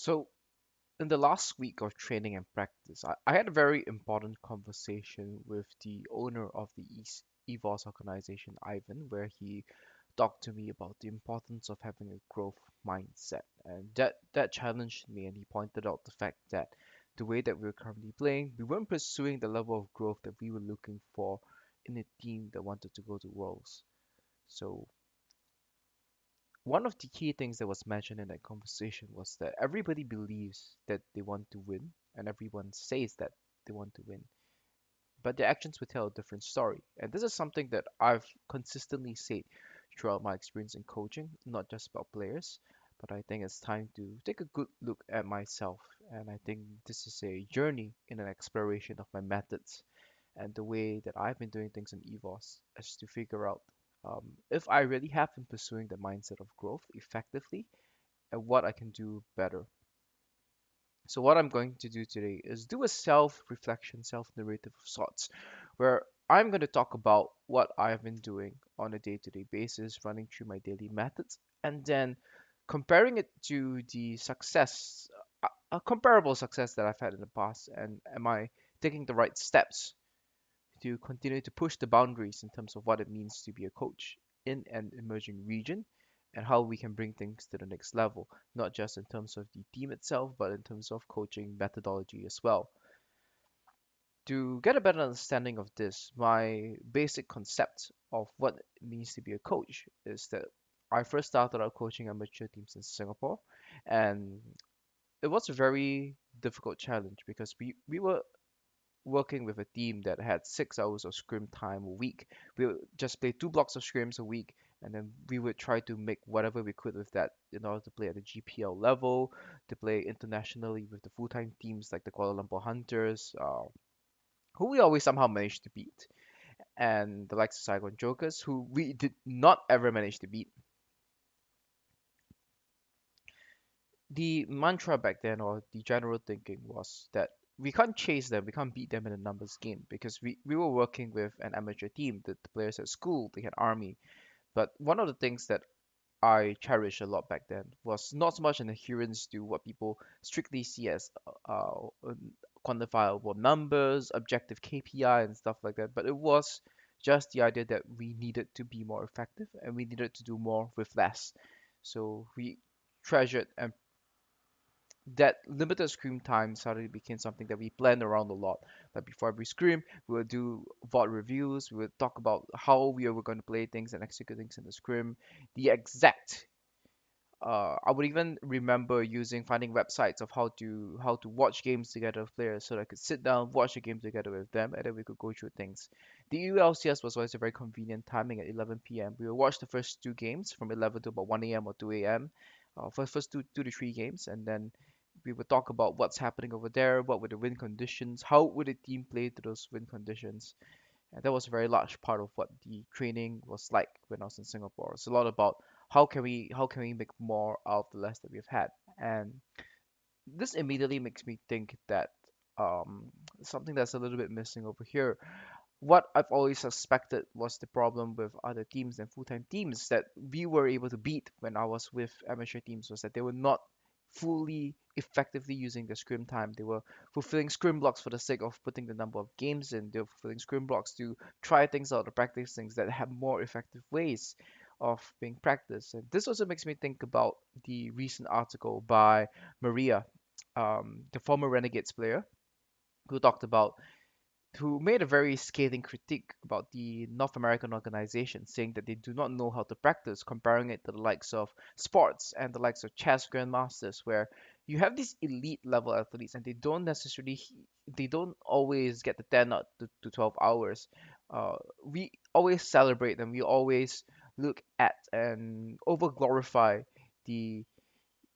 So, in the last week of training and practice, I had a very important conversation with the owner of the EVOS organization, Ivan, where he talked to me about the importance of having a growth mindset. And that challenged me, and he pointed out the fact that the way that we were currently playing, we weren't pursuing the level of growth that we were looking for in a team that wanted to go to Worlds. So one of the key things that was mentioned in that conversation was that everybody believes that they want to win, and everyone says that they want to win, but their actions will tell a different story. And this is something that I've consistently said throughout my experience in coaching, not just about players, but I think it's time to take a good look at myself. And I think this is a journey in an exploration of my methods and the way that I've been doing things in EVOS is to figure out if I really have been pursuing the mindset of growth effectively and what I can do better. So, what I'm going to do today is do a self reflection, self narrative of sorts, where I'm going to talk about what I've been doing on a day to day basis, running through my daily methods, and then comparing it to the success, a comparable success that I've had in the past, and am I taking the right steps to continue to push the boundaries in terms of what it means to be a coach in an emerging region and how we can bring things to the next level, not just in terms of the team itself, but in terms of coaching methodology as well. To get a better understanding of this, my basic concept of what it means to be a coach is that I first started out coaching amateur teams in Singapore, and it was a very difficult challenge because we were working with a team that had 6 hours of scrim time a week. We would just play two blocks of scrims a week, and then we would try to make whatever we could with that in order to play at the GPL level, to play internationally with the full-time teams like the Kuala Lumpur Hunters, who we always somehow managed to beat, and the likes of Saigon Jokers, who we did not ever manage to beat. The mantra back then, or the general thinking, was that we can't chase them, we can't beat them in a numbers game because we were working with an amateur team. The players at school, they had army. But one of the things that I cherished a lot back then was not so much an adherence to what people strictly see as quantifiable numbers, objective KPI, and stuff like that, but it was just the idea that we needed to be more effective and we needed to do more with less. So we treasured and that limited screen time suddenly became something that we planned around a lot. Like before every scrim, we would do VOD reviews, we would talk about how we were going to play things and execute things in the scrim. The exact I would even remember finding websites of how to watch games together with players so that I could sit down, watch a game together with them, and then we could go through things. The ULCS was always a very convenient timing at 11 p.m. We would watch the first two games from 11 to about 1 a.m. or 2 a.m. For the first two to three games, and then we would talk about what's happening over there, what were the win conditions, how would the team play to those win conditions, and that was a very large part of what the training was like when I was in Singapore. It's a lot about how can we make more out of the less that we've had. And this immediately makes me think that um, something that's a little bit missing over here. What I've always suspected was the problem with other teams and full-time teams that we were able to beat when I was with amateur teams was that they were not fully effectively using the scrim time. They were fulfilling scrim blocks for the sake of putting the number of games in. They were fulfilling scrim blocks to try things out, to practice things that have more effective ways of being practiced. And this also makes me think about the recent article by Maria, the former Renegades player, who talked about who made a very scathing critique about the North American organization, saying that they do not know how to practice, comparing it to the likes of sports and the likes of chess grandmasters, where you have these elite level athletes and they don't always get the 10 out to 12 hours. We always celebrate them. We always look at and over glorify the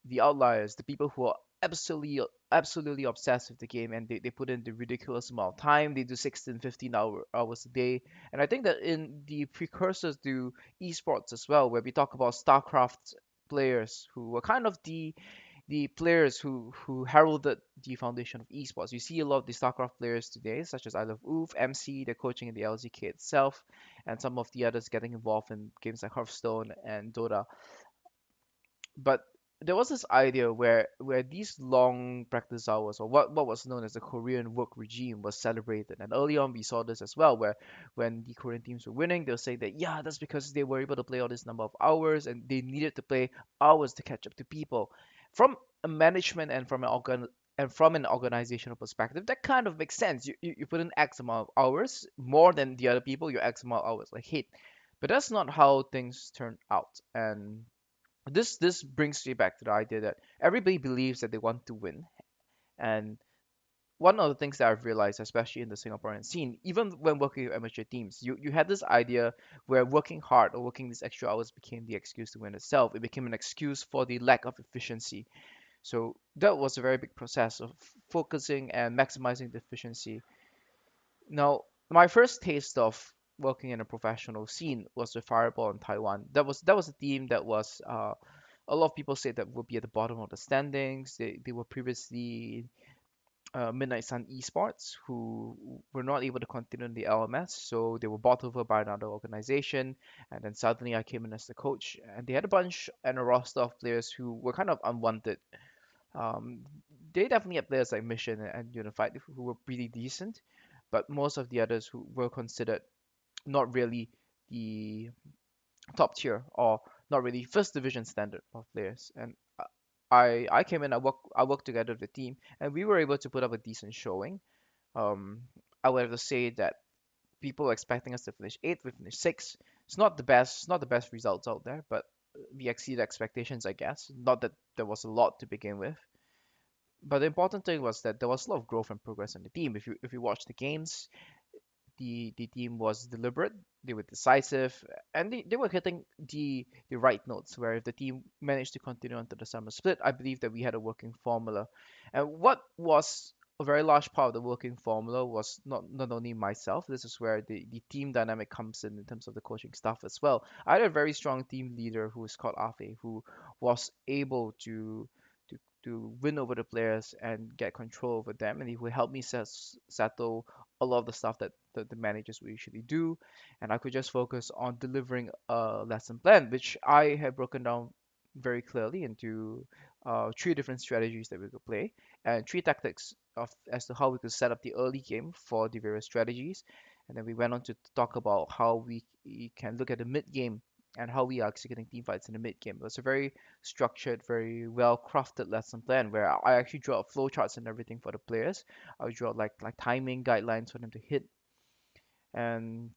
the outliers, the people who are absolutely obsessed with the game and they put in the ridiculous amount of time. They do 16, 15 hours a day. And I think that in the precursors to esports as well, where we talk about StarCraft players who were kind of the players who heralded the foundation of esports. You see a lot of the StarCraft players today, such as I Love Oof, MC, they're coaching in the LZK itself, and some of the others getting involved in games like Hearthstone and Dota. But there was this idea where these long practice hours, or what was known as the Korean work regime, was celebrated. And early on we saw this as well, where when the Korean teams were winning, they'll say that yeah, that's because they were able to play all this number of hours and they needed to play hours to catch up to people. From a management and from an organizational perspective, that kind of makes sense. You put in X amount of hours more than the other people, you X amount of hours like hit. But that's not how things turn out. And this brings me back to the idea that everybody believes that they want to win. And one of the things that I've realized, especially in the Singaporean scene, even when working with amateur teams, you had this idea where working hard or working these extra hours became the excuse to win itself. It became an excuse for the lack of efficiency. So that was a very big process of focusing and maximizing the efficiency. Now, my first taste of working in a professional scene was with Fireball in Taiwan. That was a team that was a lot of people say that would be at the bottom of the standings. They were previously Midnight Sun Esports, who were not able to continue in the LMS, so they were bought over by another organization. And then suddenly I came in as the coach, and they had a bunch and a roster of players who were kind of unwanted. Um, they definitely had players like Mission and Unified who were pretty decent, but most of the others who were considered not really the top tier or not really first division standard of players. And I came in, I worked together with the team, and we were able to put up a decent showing. Um, I would have to say that people were expecting us to finish eighth, we finished sixth. It's not the best results out there, but we exceeded expectations, I guess. Not that there was a lot to begin with, but the important thing was that there was a lot of growth and progress on the team. If you watch the games, the team was deliberate, they were decisive, and they were hitting the right notes. Where if the team managed to continue onto the summer split, I believe that we had a working formula. And what was a very large part of the working formula was not only myself. This is where the team dynamic comes in terms of the coaching staff as well. I had a very strong team leader who is called Afe, who was able to win over the players and get control over them, and he would help me settle a lot of the stuff that the managers would usually do, and I could just focus on delivering a lesson plan, which I have broken down very clearly into three different strategies that we could play and three tactics of as to how we could set up the early game for the various strategies, and then we went on to talk about how we can look at the mid game and how we are executing team fights in the mid game. It was a very structured, very well crafted lesson plan where I actually draw up flowcharts and everything for the players. I would draw like timing guidelines for them to hit. And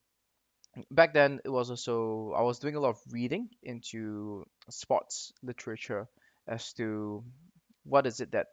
back then it was also I was doing a lot of reading into sports literature as to what is it that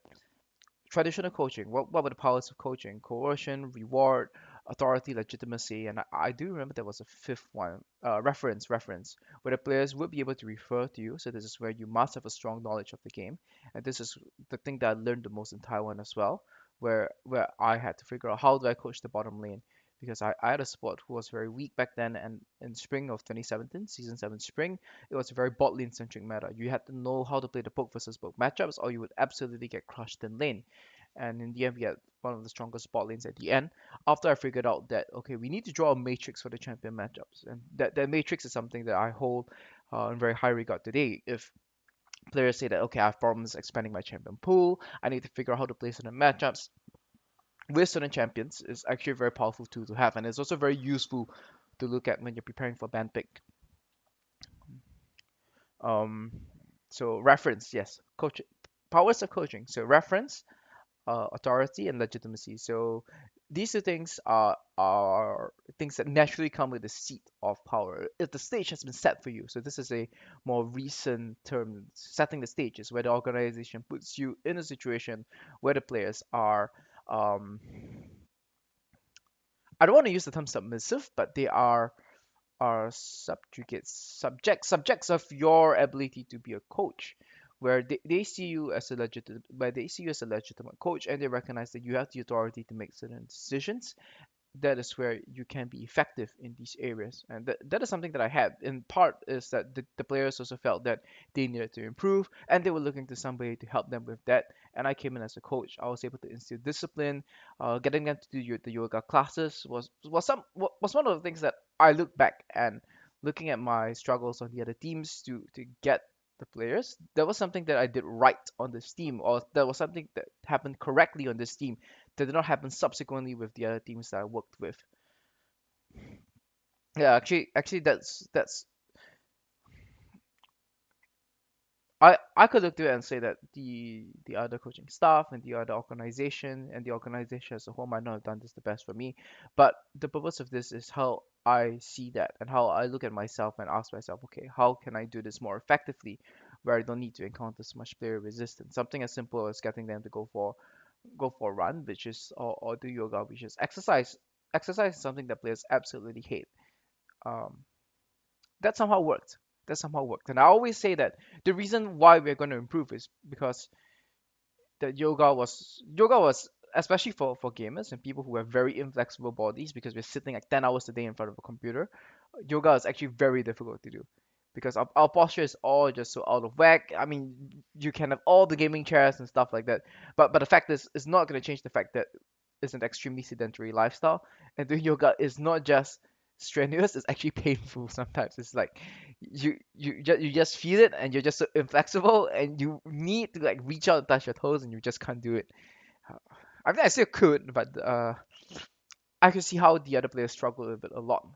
traditional coaching, what were the powers of coaching? Coercion, reward, authority, legitimacy, and I do remember there was a fifth one, reference, where the players would be able to refer to you. So this is where you must have a strong knowledge of the game, and this is the thing that I learned the most in Taiwan as well, where I had to figure out how do I coach the bottom lane. Because I had a spot who was very weak back then, and in spring of 2017, season 7 spring, it was a very bot lane centric meta. You had to know how to play the poke versus poke matchups, or you would absolutely get crushed in lane. And in the end, we had one of the strongest spot lanes at the end. After I figured out that okay, we need to draw a matrix for the champion matchups, and that matrix is something that I hold in very high regard today. If players say that okay, I have problems expanding my champion pool, I need to figure out how to play certain matchups with certain champions. Is actually a very powerful tool to have, and it's also very useful to look at when you're preparing for band pick. Um, so reference, yes, coach powers of coaching. So reference, authority and legitimacy. So these two things are things that naturally come with the seat of power. If the stage has been set for you, so this is a more recent term, setting the stage is where the organization puts you in a situation where the players are, um, I don't want to use the term submissive, but they are subjects of your ability to be a coach, where they see you as a legitimate coach, and they recognize that you have the authority to make certain decisions. That is where you can be effective in these areas, and that is something that I had in part is that the players also felt that they needed to improve, and they were looking to somebody to help them with that. And I came in as a coach. I was able to instill discipline. Getting them to do the yoga classes was one of the things that I look back and looking at my struggles on the other teams to get the players. That was something that I did right on this team, or that was something that happened correctly on this team that did not happen subsequently with the other teams that I worked with. Yeah, actually, that's I could look to it and say that the other coaching staff and the other organization and the organization as a whole might not have done this the best for me, but the purpose of this is how I see that and how I look at myself and ask myself, okay, how can I do this more effectively, where I don't need to encounter so much player resistance? Something as simple as getting them to go for a run, which is or do yoga, which is exercise. Exercise is something that players absolutely hate. Um, that somehow worked. That somehow worked. And I always say that the reason why we're going to improve is because that yoga was especially for gamers and people who have very inflexible bodies because we're sitting like 10 hours a day in front of a computer. Yoga is actually very difficult to do because our posture is all just so out of whack. I mean, you can have all the gaming chairs and stuff like that, but the fact is, it's not going to change the fact that it's an extremely sedentary lifestyle, and doing yoga is not just strenuous; it's actually painful sometimes. It's like you just feel it, and you're just so inflexible, and you need to like reach out and touch your toes, and you just can't do it. I mean, I still could, but I could see how the other players struggle with it a lot.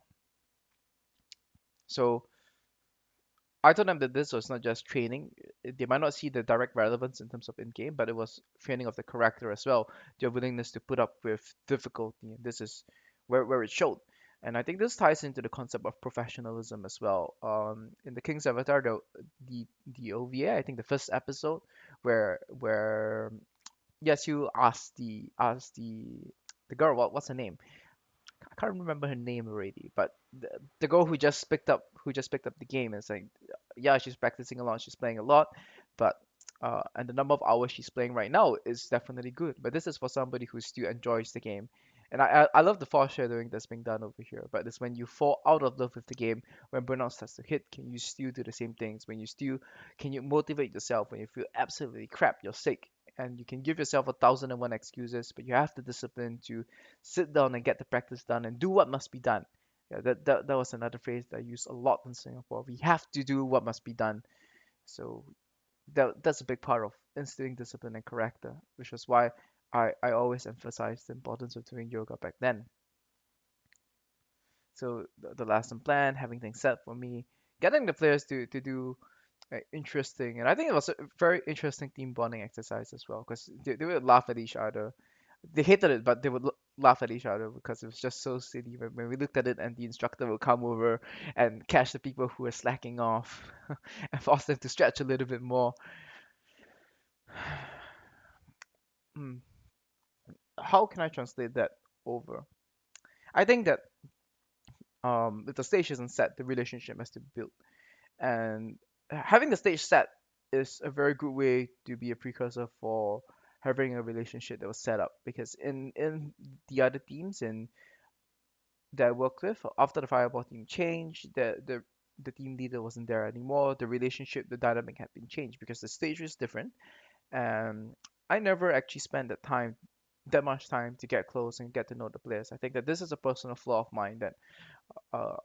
So I told them that this was not just training. They might not see the direct relevance in terms of in-game, but it was training of the character as well. Their willingness to put up with difficulty. And this is where it showed. And I think this ties into the concept of professionalism as well. In the King's Avatar, the OVA, I think the first episode, where yes, you asked the girl what's her name. I can't remember her name already, but the girl who just picked up the game is like, yeah, she's practicing a lot, she's playing a lot, but and the number of hours she's playing right now is definitely good. But this is for somebody who still enjoys the game, and I love the foreshadowing that's being done over here. But it's when you fall out of love with the game, when burnout starts to hit, can you still do the same things? When you still can you motivate yourself when you feel absolutely crap, you're sick, and you can give yourself 1,001 excuses, but you have the discipline to sit down and get the practice done and do what must be done. Yeah, that was another phrase that I use a lot in Singapore. We have to do what must be done. So that's a big part of instilling discipline and character, which was why I always emphasized the importance of doing yoga back then. So the lesson plan, having things set for me, getting the players to do interesting, and I think it was a very interesting team bonding exercise as well because they would laugh at each other. They hated it, but they would laugh at each other because it was just so silly when we looked at it, and the instructor would come over and catch the people who were slacking off and force them to stretch a little bit more. Hmm, how can I translate that over? I think that if the stage isn't set, the relationship has to be built, and having the stage set is a very good way to be a precursor for having a relationship that was set up because in the other teams in that I worked with after the fireball team changed, the team leader wasn't there anymore. The relationship, the dynamic had been changed because the stage was different. And I never actually spent that much time to get close and get to know the players. I think that this is a personal flaw of mine that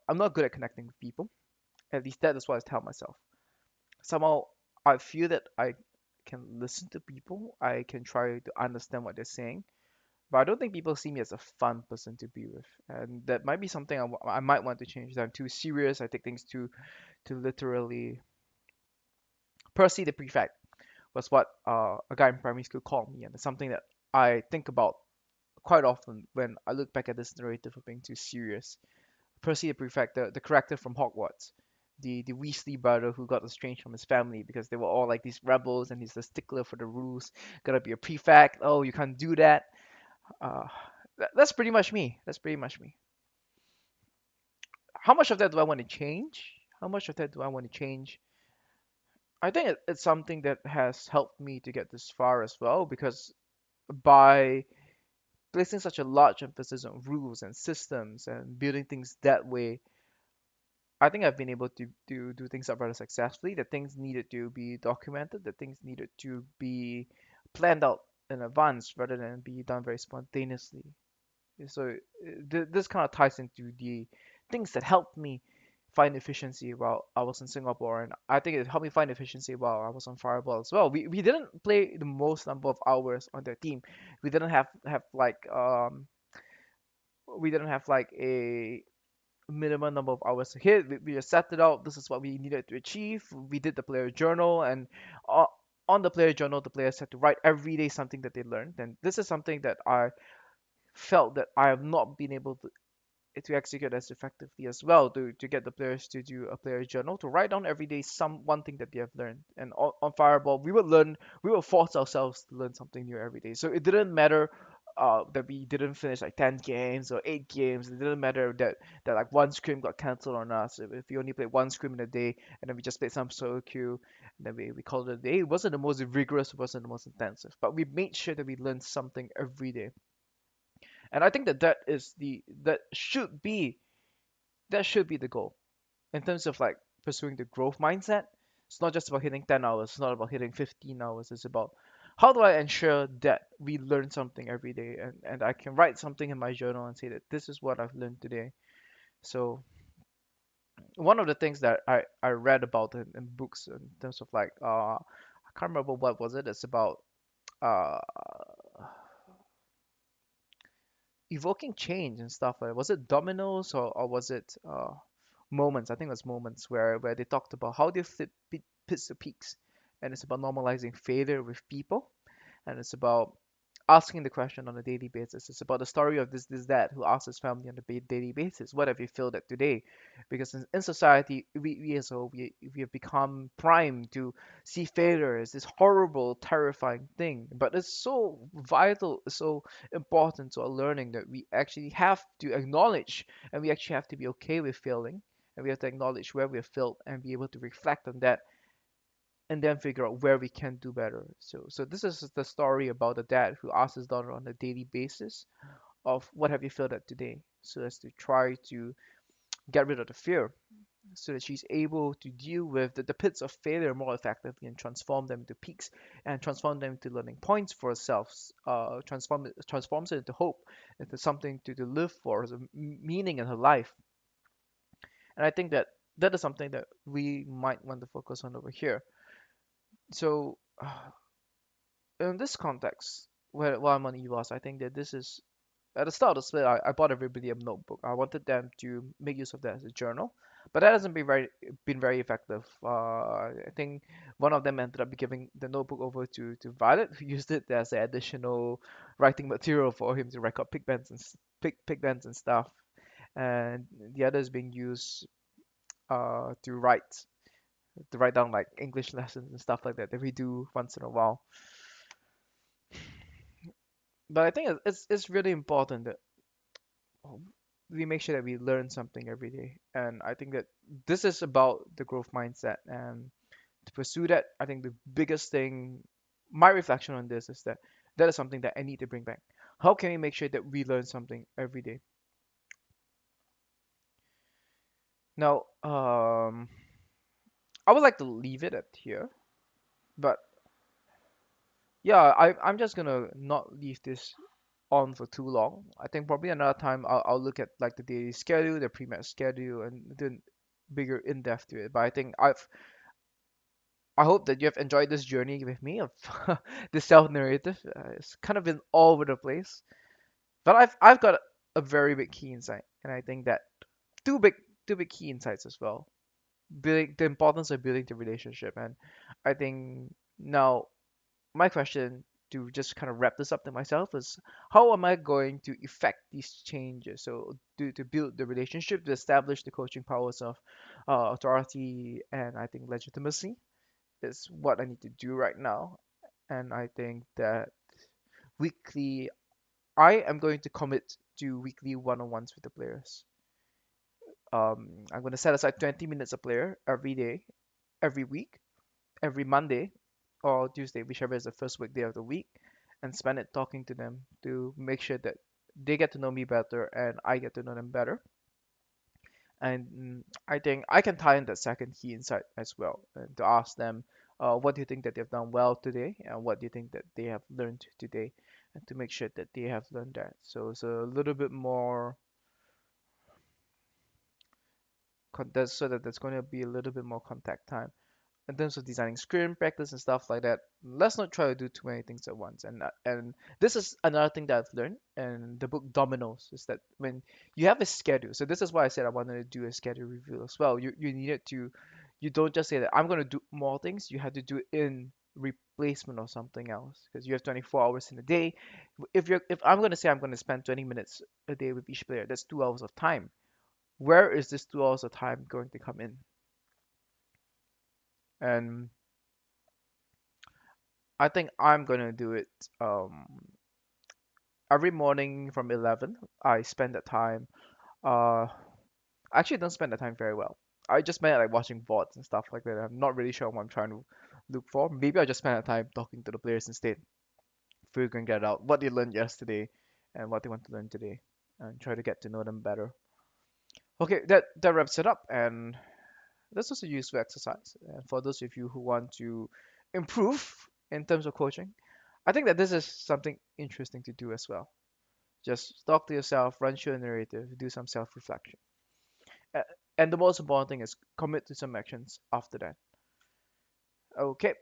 I'm not good at connecting with people. At least that is what I tell myself. Somehow I feel that I can listen to people. I can try to understand what they're saying, but I don't think people see me as a fun person to be with, and that might be something I might want to change. That I'm too serious. I take things too literally. Percy the prefect was what a guy in primary school called me, and it's something that I think about quite often when I look back at this narrative of being too serious. Percy the prefect, the character from Hogwarts, the Weasley brother who got estranged from his family because they were all like these rebels, and he's a stickler for the rules. Gotta be a prefect. Oh, you can't do that. Uh, that's pretty much me. That's pretty much me. How much of that do I want to change? How much of that do I want to change? I think it's something that has helped me to get this far as well because by placing such a large emphasis on rules and systems and building things that way, I think I've been able to do things up rather successfully. That things needed to be documented, that things needed to be planned out in advance rather than be done very spontaneously. So this kind of ties into the things that helped me find efficiency while I was in Singapore, and I think it helped me find efficiency while I was on Fireball as well. We didn't play the most number of hours on their team. We didn't have like we didn't have like a minimum number of hours to hit. We just set it out. This is what we needed to achieve. We did the player journal, and uh, on the player journal, the players had to write every day something that they learned. And this is something that I felt that I have not been able to execute as effectively as well, to get the players to do a player journal, to write down every day some one thing that they have learned. And on Fireball, we would force ourselves to learn something new every day. So it didn't matter that we didn't finish like 10 games or 8 games. It didn't matter that like one scrim got cancelled on us. If we only played one scrim in a day and then we just played some solo queue and then we called it a day. It wasn't the most rigorous, it wasn't the most intensive, but we made sure that we learned something every day. And I think that that should be the goal in terms of like pursuing the growth mindset. It's not just about hitting 10 hours, it's not about hitting 15 hours. It's about how do I ensure that we learn something every day, and I can write something in my journal and say that this is what I've learned today. So one of the things that I read about in books in terms of like I can't remember what was it. It's about uh evoking change and stuff. Was it dominoes or was it moments? I think it was moments where they talked about how they flip pits to peaks, and it's about normalizing failure with people, and it's about asking the question on a daily basis. It's about the story of this dad who asks his family on a daily basis, what have you failed at today? Because in society, we as a whole, we have become primed to see failure as this horrible, terrifying thing. But it's so vital, so important to our learning that we actually have to acknowledge, and we actually have to be okay with failing. And we have to acknowledge where we have failed and be able to reflect on that and then figure out where we can do better. So this is the story about a dad who asks his daughter on a daily basis of what have you failed at today, so as to try to get rid of the fear, so that she's able to deal with the pits of failure more effectively and transform them into peaks and transform them into learning points for herself. Transforms it into hope, into something to live for, as a meaning in her life. And I think that that is something that we might want to focus on over here. So in this context, while I'm on EVOS, I think that this is at the start of the split. I bought everybody a notebook. I wanted them to make use of that as a journal, but that hasn't been very effective. I think one of them ended up giving the notebook over to Violet, who used it as an additional writing material for him to record pick bands and stuff, and the other is being used to write down like English lessons and stuff like that we do once in a while. But I think it's really important that we make sure that we learn something every day. And I think that this is about the growth mindset. And to pursue that, I think the biggest thing, my reflection on this is that that is something that I need to bring back. How can we make sure that we learn something every day? Now, I would like to leave it at here, but yeah, I'm just gonna not leave this on for too long. I think probably another time I'll look at like the daily schedule, the pre-match schedule, and then bigger in depth to it. But I hope that you have enjoyed this journey with me of the self narrative. It's kind of been all over the place, but I've got a very big key insight, and I think that two big two big key insights as well. Building the importance of building the relationship, and I think now my question to just kind of wrap this up to myself is how am I going to effect these changes? So to build the relationship, to establish the coaching powers of authority and I think legitimacy is what I need to do right now. And I think that weekly, I am going to commit to weekly one-on-ones with the players. I'm going to set aside 20 minutes a player every day, every week, every Monday or Tuesday, whichever is the first weekday of the week, and spend it talking to them to make sure that they get to know me better and I get to know them better. And I think I can tie in that second key insight as well, and to ask them, what do you think that they've done well today, and what do you think that they have learned today, and to make sure that they have learned that. So it's a little bit more so that there's going to be a little bit more contact time in terms of designing screen practice and stuff like that. Let's not try to do too many things at once. And this is another thing that I've learned in the book Dominoes is that when you have a schedule, so this is why I said I wanted to do a schedule review as well. You needed to, you don't just say that I'm going to do more things. You have to do it in replacement of something else because you have 24 hours in a day. If I'm going to say I'm going to spend 20 minutes a day with each player, that's 2 hours of time. Where is this 2 hours of time going to come in? And I think I'm gonna do it every morning from 11. I spend that time. Uh, actually, don't spend that time very well. I just spend it like watching VODs and stuff like that. I'm not really sure what I'm trying to look for. Maybe I just spend that time talking to the players instead, figuring that out what they learned yesterday and what they want to learn today, and try to get to know them better. Okay, that wraps it up, and that's also a useful exercise. And for those of you who want to improve in terms of coaching, I think that this is something interesting to do as well. Just talk to yourself, run through a narrative, do some self-reflection. And the most important thing is commit to some actions after that. Okay,